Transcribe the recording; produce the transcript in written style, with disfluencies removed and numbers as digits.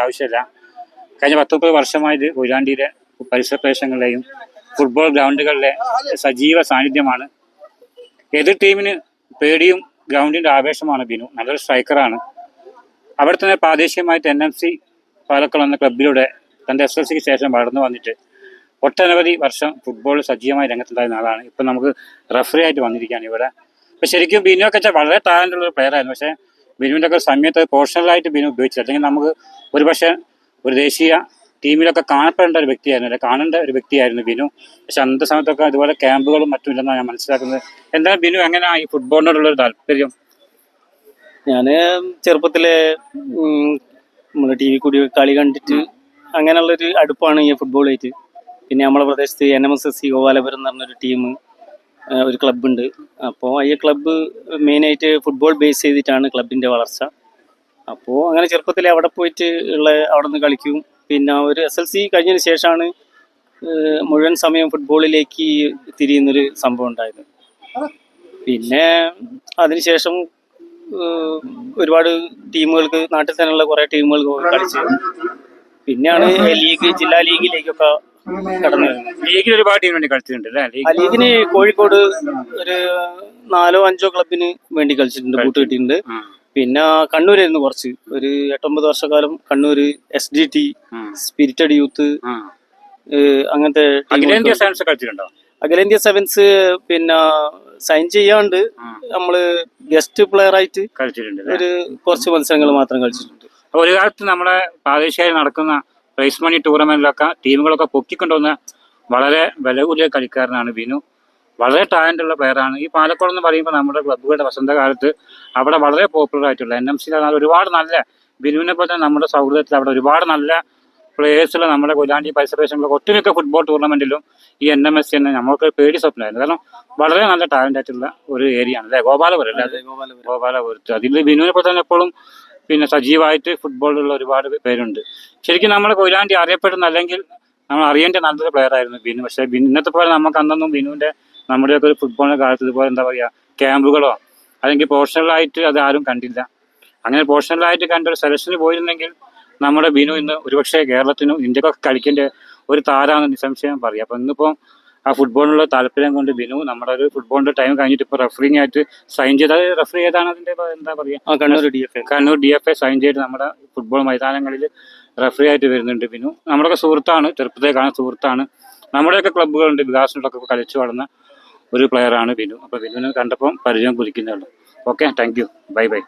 ആവശ്യമില്ല. കഴിഞ്ഞ 10-30 വർഷമായിട്ട് കൊയിലാണ്ടിയിലെ പരിസര പ്രദേശങ്ങളിലെയും ഫുട്ബോൾ ഗ്രൗണ്ടുകളിലെ സജീവ സാന്നിധ്യമാണ്. എതിർ ടീമിന് പേടിയും ഗ്രൗണ്ടിൻ്റെ ആവേശമാണ് ബിനു. നല്ലൊരു സ്ട്രൈക്കറാണ്. അവിടെ തന്നെ പ്രാദേശികമായിട്ട് NMC പാലക്കുളം എന്ന ക്ലബിലൂടെ തൻ്റെ SLCക്ക് ശേഷം വളർന്നു വന്നിട്ട് ഒട്ടനവധി വർഷം ഫുട്ബോൾ സജീവമായി രംഗത്തുണ്ടായിരുന്ന ആളാണ്. ഇപ്പം നമുക്ക് റഫറി ആയിട്ട് വന്നിരിക്കുകയാണ് ഇവിടെ. അപ്പം ശരിക്കും ബിനു ഒക്കെ വെച്ചാൽ വളരെ ടാലൻ്റുള്ള ഒരു പ്ലെയറായിരുന്നു. പക്ഷേ ബിനുവിൻ്റെ ഒക്കെ സമയത്ത് പ്രൊഫഷണലായിട്ട് ബിനു ഉപയോഗിച്ചില്ല. അല്ലെങ്കിൽ നമുക്ക് ഒരു ദേശീയ ടീമിലൊക്കെ കാണപ്പെടേണ്ട ഒരു വ്യക്തിയായിരുന്നു, അല്ലെ കാണേണ്ട ഒരു വ്യക്തിയായിരുന്നു ബിനു. പക്ഷെ അന്നത്തെ സമയത്തൊക്കെ അതുപോലെ ക്യാമ്പുകളും മറ്റും ഇല്ലെന്നാണ് ഞാൻ മനസ്സിലാക്കുന്നത്. എന്താണ് ബിനു എങ്ങനെയാണ് ഈ ഫുട്ബോളിനോടുള്ളൊരു താല്പര്യം? ഞാൻ ചെറുപ്പത്തിലെ നമ്മുടെ TV കൂടി കളി കണ്ടിട്ട് അങ്ങനെയുള്ളൊരു അടുപ്പാണ് ഈ ഫുട്ബോളായിട്ട്. പിന്നെ നമ്മളെ പ്രദേശത്ത് NMSSC ഗോപാലപുരം എന്ന് പറഞ്ഞൊരു ടീം, ഒരു ക്ലബ്ബുണ്ട്. അപ്പോൾ ഈ ക്ലബ്ബ് മെയിനായിട്ട് ഫുട്ബോൾ ബേസ് ചെയ്തിട്ടാണ് ക്ലബിൻ്റെ വളർച്ച. അപ്പോൾ അങ്ങനെ ചെറുപ്പത്തിൽ അവിടെ പോയിട്ട് അവിടെ നിന്ന് കളിക്കും. പിന്നെ ഒരു SLC കഴിഞ്ഞതിന് ശേഷമാണ് മുഴുവൻ സമയം ഫുട്ബോളിലേക്ക് തിരിയുന്നൊരു സംഭവം ഉണ്ടായത്. പിന്നെ അതിനുശേഷം ഒരുപാട് ടീമുകൾക്ക്, നാട്ടിൽ തന്നെയുള്ള കുറേ ടീമുകൾക്ക് കളിച്ച് പിന്നെയാണ് ജില്ലാ ലീഗിലേക്കൊക്കെ കടന്നു വരുന്നത്. ലീഗിൽ ഒരുപാട് ടീമിന് വേണ്ടി കളിച്ചിട്ടുണ്ട് അല്ലേ? ലീഗിന് കോഴിക്കോട് ഒരു 4-5 ക്ലബിന് വേണ്ടി കളിച്ചിട്ടുണ്ട്, കൂട്ട് കിട്ടിയിട്ടുണ്ട്. പിന്നെ കണ്ണൂരായിരുന്നു കുറച്ച്, ഒരു 8-9 വർഷക്കാലം കണ്ണൂർ SDT, സ്പിരിറ്റഡ് യൂത്ത്, അങ്ങനത്തെ അഖിലേന്ത്യാ സെവൻസ് പിന്നെ സൈൻ ചെയ്യാണ്ട് നമ്മള് ഗസ്റ്റ് പ്ലെയർ ആയിട്ട് ഒരു കുറച്ച് മത്സരങ്ങൾ മാത്രം കളിച്ചിട്ടുണ്ട്. ഒരു കാലത്ത് നമ്മുടെ പ്രാദേശികമായി നടക്കുന്ന പ്രൈസ് മണി ടൂർണമെന്റിലൊക്കെ ടീമുകളൊക്കെ പൊക്കിക്കൊണ്ടുവന്ന വളരെ വില കൂടിയ കളിക്കാരനാണ് ബിനു. വളരെ ടാലൻ്റുള്ള പ്ലെയറാണ്. ഈ പാലക്കുളം എന്ന് പറയുമ്പോൾ നമ്മുടെ ക്ലബ്ബുകളുടെ വസന്തകാലത്ത് അവിടെ വളരെ പോപ്പുലർ ആയിട്ടുള്ള NMC ഒരുപാട് നല്ല ബിനുവിനെ പോലെ തന്നെ നമ്മുടെ സൗഹൃദത്തിൽ അവിടെ ഒരുപാട് നല്ല പ്ലേയേഴ്സുള്ള നമ്മുടെ കൊയിലാണ്ടി പരിസര പ്രദേശങ്ങളിലൊക്കെ ഒട്ടുമിക്ക ഫുട്ബോൾ ടൂർണമെന്റിലും ഈ NMSC തന്നെ നമ്മൾക്ക് പേടി സ്വപ്നമായിരുന്നു. കാരണം വളരെ നല്ല ടാലൻ്റ് ആയിട്ടുള്ള ഒരു ഏരിയ ആണ് അല്ലേ? ഗോപാലപുരം അല്ലേ? അത് ഗോപാലപുരത്ത്. അതിൽ ബിനുവിനെ പോലെ തന്നെ എപ്പോഴും പിന്നെ സജീവമായിട്ട് ഫുട്ബോളിലുള്ള ഒരുപാട് പേരുണ്ട്. ശരിക്കും നമ്മുടെ കൊയിലാണ്ടി അറിയപ്പെടുന്ന, അല്ലെങ്കിൽ നമ്മൾ അറിയേണ്ട നല്ലൊരു പ്ലെയർ ആയിരുന്നു ബിനു. പക്ഷേ ഇന്നത്തെ പോലെ നമുക്ക് അന്നൊന്നും ബിനുവിൻ്റെ നമ്മുടെയൊക്കെ ഒരു ഫുട്ബോളിൻ്റെ കാലത്ത് ഇതുപോലെ എന്താ പറയുക, ക്യാമ്പുകളോ അല്ലെങ്കിൽ പ്രൊഫഷണലായിട്ട് അത് ആരും കണ്ടില്ല. അങ്ങനെ പ്രൊഫഷണലായിട്ട് കണ്ട ഒരു സെലക്ഷന് പോയിരുന്നെങ്കിൽ നമ്മുടെ ബിനു ഇന്ന് ഒരുപക്ഷെ കേരളത്തിനും ഇന്ത്യക്കൊക്കെ കളിക്കേണ്ട ഒരു താരമാണെന്ന് നിസ്സംശയം പറയാം. അപ്പം ഇന്നിപ്പം ആ ഫുട്ബോളിനുള്ള താല്പര്യം കൊണ്ട് ബിനു നമ്മുടെ ഒരു ഫുട്ബോളിൻ്റെ ടൈം കഴിഞ്ഞിട്ട് ഇപ്പോൾ റഫറിങ് ആയിട്ട് സൈൻ ചെയ്ത്, അത് റഫറി ഏതാണ് അതിൻ്റെ എന്താ പറയുക, കണ്ണൂർ DFA സൈൻ ചെയ്ത് നമ്മുടെ ഫുട്ബോൾ മൈതാനങ്ങളിൽ റഫറി ആയിട്ട് വരുന്നുണ്ട് ബിനു. നമ്മുടെയൊക്കെ സുഹൃത്താണ്, ചെറുപ്പത്തെ കാണുന്ന സുഹൃത്താണ്. നമ്മുടെയൊക്കെ ക്ലബ്ബുകളുണ്ട്, വികാസിലൊക്കെ കളിച്ചു വളർന്ന ഒരു പ്ലെയറാണ് ബിനു. അപ്പോൾ ബിനുവിനെ കണ്ടപ്പം പരിചയം പുതുക്കുന്നേ ഉള്ളൂ. Okay, thank you, by.